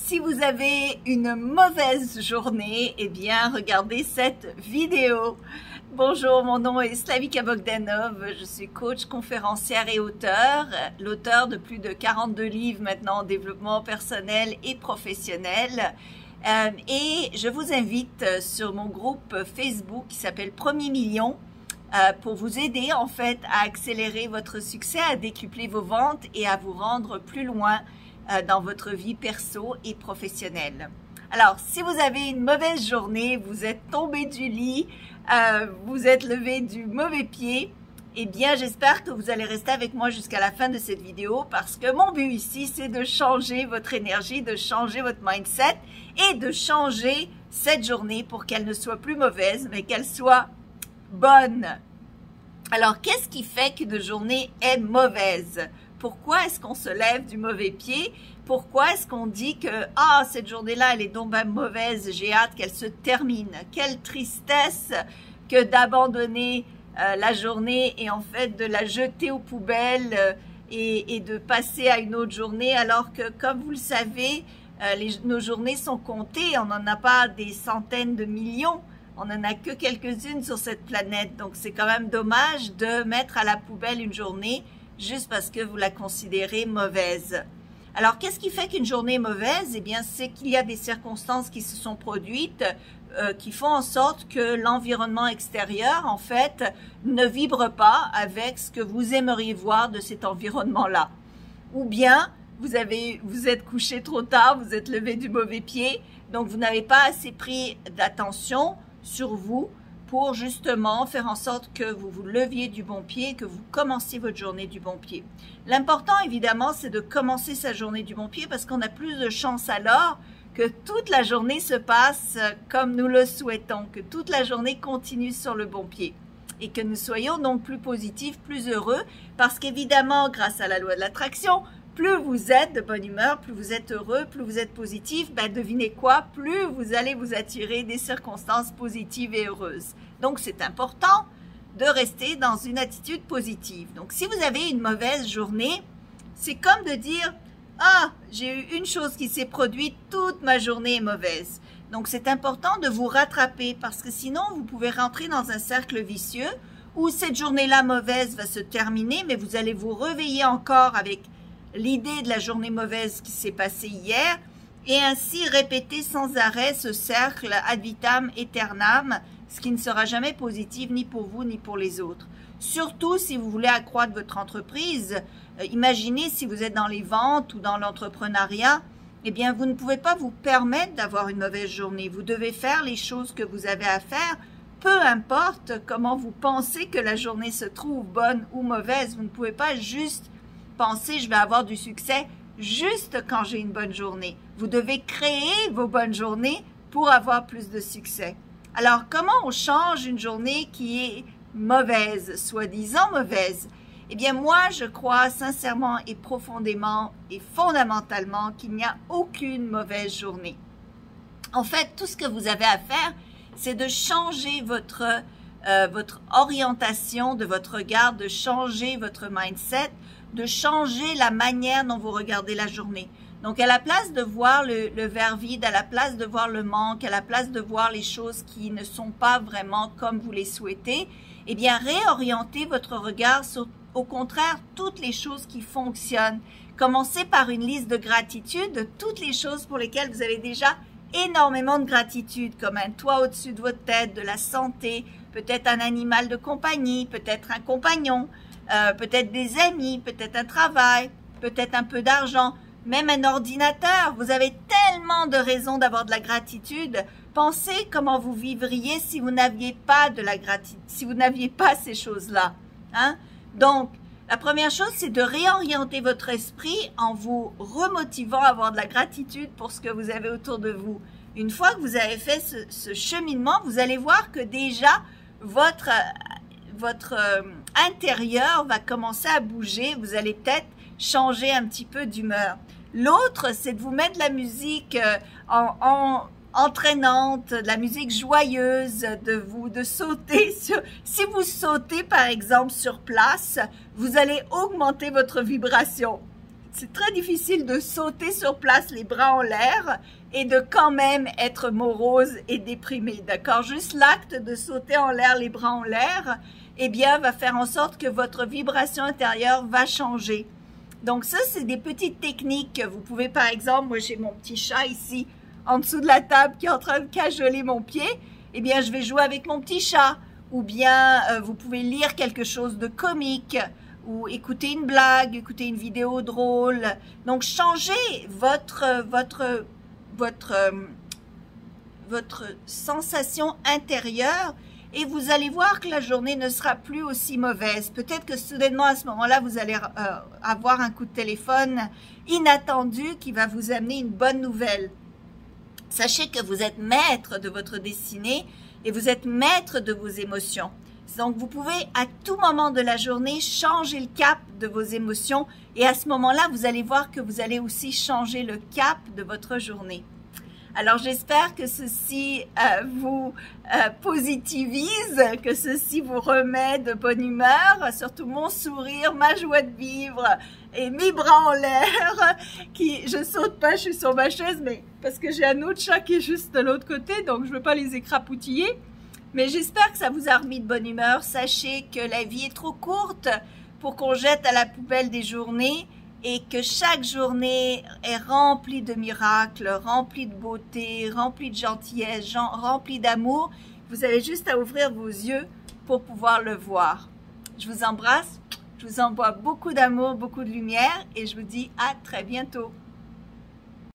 Si vous avez une mauvaise journée, eh bien, regardez cette vidéo. Bonjour, mon nom est Slavika Bogdanov, je suis coach, conférencière et auteure, l'auteur de plus de 42 livres maintenant en développement personnel et professionnel. Et je vous invite sur mon groupe Facebook qui s'appelle Premier Million pour vous aider en fait à accélérer votre succès, à décupler vos ventes et à vous rendre plus loin dans votre vie perso et professionnelle. Alors, si vous avez une mauvaise journée, vous êtes tombé du lit, vous êtes levé du mauvais pied, eh bien, j'espère que vous allez rester avec moi jusqu'à la fin de cette vidéo parce que mon but ici, c'est de changer votre énergie, de changer votre mindset et de changer cette journée pour qu'elle ne soit plus mauvaise, mais qu'elle soit bonne. Alors, qu'est-ce qui fait qu'une journée est mauvaise? Pourquoi est-ce qu'on se lève du mauvais pied? Pourquoi est-ce qu'on dit que « cette journée-là, elle est donc mauvaise, j'ai hâte qu'elle se termine ». Quelle tristesse que d'abandonner la journée et en fait de la jeter aux poubelles et de passer à une autre journée alors que, comme vous le savez, nos journées sont comptées, on n'en a pas des centaines de millions. On n'en a que quelques-unes sur cette planète, donc c'est quand même dommage de mettre à la poubelle une journée juste parce que vous la considérez mauvaise. Alors, qu'est-ce qui fait qu'une journée est mauvaise? Eh bien, c'est qu'il y a des circonstances qui se sont produites qui font en sorte que l'environnement extérieur, en fait, ne vibre pas avec ce que vous aimeriez voir de cet environnement-là. Ou bien, vous êtes couché trop tard, vous êtes levé du mauvais pied, donc vous n'avez pas assez pris d'attention sur vous pour justement faire en sorte que vous vous leviez du bon pied, que vous commenciez votre journée du bon pied. L'important, évidemment, c'est de commencer sa journée du bon pied parce qu'on a plus de chances alors que toute la journée se passe comme nous le souhaitons, que toute la journée continue sur le bon pied et que nous soyons donc plus positifs, plus heureux parce qu'évidemment, grâce à la loi de l'attraction, plus vous êtes de bonne humeur, plus vous êtes heureux, plus vous êtes positif, devinez quoi, plus vous allez vous attirer des circonstances positives et heureuses. Donc, c'est important de rester dans une attitude positive. Donc, si vous avez une mauvaise journée, c'est comme de dire « Ah, j'ai eu une chose qui s'est produite, toute ma journée est mauvaise. » Donc, c'est important de vous rattraper parce que sinon, vous pouvez rentrer dans un cercle vicieux où cette journée-là mauvaise va se terminer, mais vous allez vous réveiller encore avec l'idée de la journée mauvaise qui s'est passée hier et ainsi répéter sans arrêt ce cercle ad vitam aeternam, ce qui ne sera jamais positif ni pour vous ni pour les autres. Surtout si vous voulez accroître votre entreprise, imaginez si vous êtes dans les ventes ou dans l'entrepreneuriat, eh bien vous ne pouvez pas vous permettre d'avoir une mauvaise journée. Vous devez faire les choses que vous avez à faire, peu importe comment vous pensez que la journée se trouve, bonne ou mauvaise. Vous ne pouvez pas juste penser je vais avoir du succès juste quand j'ai une bonne journée. Vous devez créer vos bonnes journées pour avoir plus de succès. Alors, comment on change une journée qui est mauvaise, soi-disant mauvaise? Eh bien, moi, je crois sincèrement et profondément et fondamentalement qu'il n'y a aucune mauvaise journée. En fait, tout ce que vous avez à faire, c'est de changer votre orientation de votre regard, de changer votre mindset, de changer la manière dont vous regardez la journée. Donc, à la place de voir le verre vide, à la place de voir le manque, à la place de voir les choses qui ne sont pas vraiment comme vous les souhaitez, eh bien, réorientez votre regard sur, au contraire, toutes les choses qui fonctionnent. Commencez par une liste de gratitude de toutes les choses pour lesquelles vous avez déjà énormément de gratitude, comme un toit au-dessus de votre tête, de la santé, peut-être un animal de compagnie, peut-être un compagnon, peut-être des amis, peut-être un travail, peut-être un peu d'argent, même un ordinateur. Vous avez tellement de raisons d'avoir de la gratitude. Pensez comment vous vivriez si vous n'aviez pas de la gratitude, si vous n'aviez pas ces choses-là. Hein? Donc, la première chose, c'est de réorienter votre esprit en vous remotivant à avoir de la gratitude pour ce que vous avez autour de vous. Une fois que vous avez fait ce cheminement, vous allez voir que déjà, votre intérieur va commencer à bouger, vous allez peut-être changer un petit peu d'humeur. L'autre, c'est de vous mettre de la musique entraînante, de la musique joyeuse, de sauter sur. Si vous sautez par exemple sur place, vous allez augmenter votre vibration. c'est très difficile de sauter sur place les bras en l'air et de quand même être morose et déprimé, d'accord? Juste l'acte de sauter en l'air, les bras en l'air, eh bien, va faire en sorte que votre vibration intérieure va changer. Donc ça, c'est des petites techniques que vous pouvez, par exemple, moi j'ai mon petit chat ici, en dessous de la table qui est en train de cajoler mon pied, eh bien, je vais jouer avec mon petit chat. Ou bien, vous pouvez lire quelque chose de comique, ou écouter une blague, écouter une vidéo drôle. Donc, changez votre sensation intérieure et vous allez voir que la journée ne sera plus aussi mauvaise. Peut-être que soudainement, à ce moment-là, vous allez avoir un coup de téléphone inattendu qui va vous amener une bonne nouvelle. Sachez que vous êtes maître de votre destinée et vous êtes maître de vos émotions. Donc, vous pouvez à tout moment de la journée changer le cap de vos émotions et à ce moment-là, vous allez voir que vous allez aussi changer le cap de votre journée. Alors, j'espère que ceci vous positivise, que ceci vous remet de bonne humeur, surtout mon sourire, ma joie de vivre et mes bras en l'air, je saute pas, je suis sur ma chaise, mais parce que j'ai un autre chat qui est juste de l'autre côté, donc je veux pas les écrapoutiller. Mais j'espère que ça vous a remis de bonne humeur. Sachez que la vie est trop courte pour qu'on jette à la poubelle des journées et que chaque journée est remplie de miracles, remplie de beauté, remplie de gentillesse, remplie d'amour. Vous avez juste à ouvrir vos yeux pour pouvoir le voir. Je vous embrasse, je vous envoie beaucoup d'amour, beaucoup de lumière et je vous dis à très bientôt.